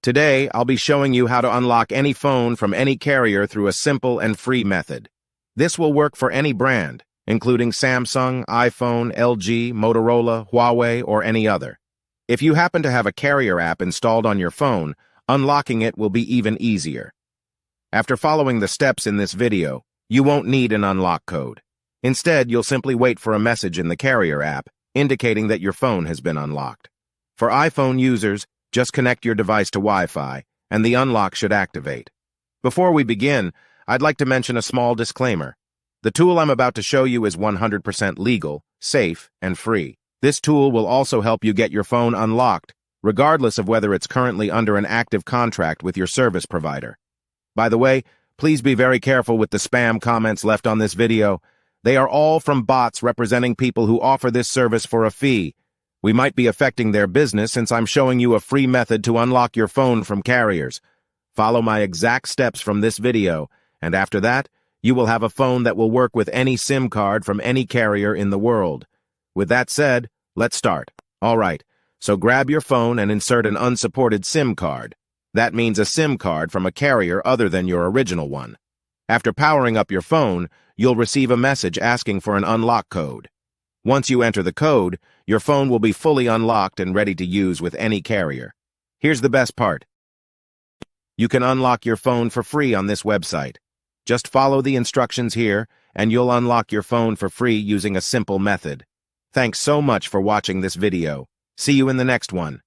Today, I'll be showing you how to unlock any phone from any carrier through a simple and free method. This will work for any brand, including Samsung, iPhone, LG, Motorola, Huawei, or any other. If you happen to have a carrier app installed on your phone, unlocking it will be even easier. After following the steps in this video, you won't need an unlock code. Instead, you'll simply wait for a message in the carrier app indicating that your phone has been unlocked. For iPhone users, just connect your device to Wi-Fi, and the unlock should activate. Before we begin, I'd like to mention a small disclaimer. The tool I'm about to show you is 100% legal, safe, and free. This tool will also help you get your phone unlocked, regardless of whether it's currently under an active contract with your service provider. By the way, please be very careful with the spam comments left on this video. They are all from bots representing people who offer this service for a fee. We might be affecting their business since I'm showing you a free method to unlock your phone from carriers. Follow my exact steps from this video, and after that, you will have a phone that will work with any SIM card from any carrier in the world. With that said, let's start. Alright, so grab your phone and insert an unsupported SIM card. That means a SIM card from a carrier other than your original one. After powering up your phone, you'll receive a message asking for an unlock code. Once you enter the code, your phone will be fully unlocked and ready to use with any carrier. Here's the best part. You can unlock your phone for free on this website. Just follow the instructions here, and you'll unlock your phone for free using a simple method. Thanks so much for watching this video. See you in the next one.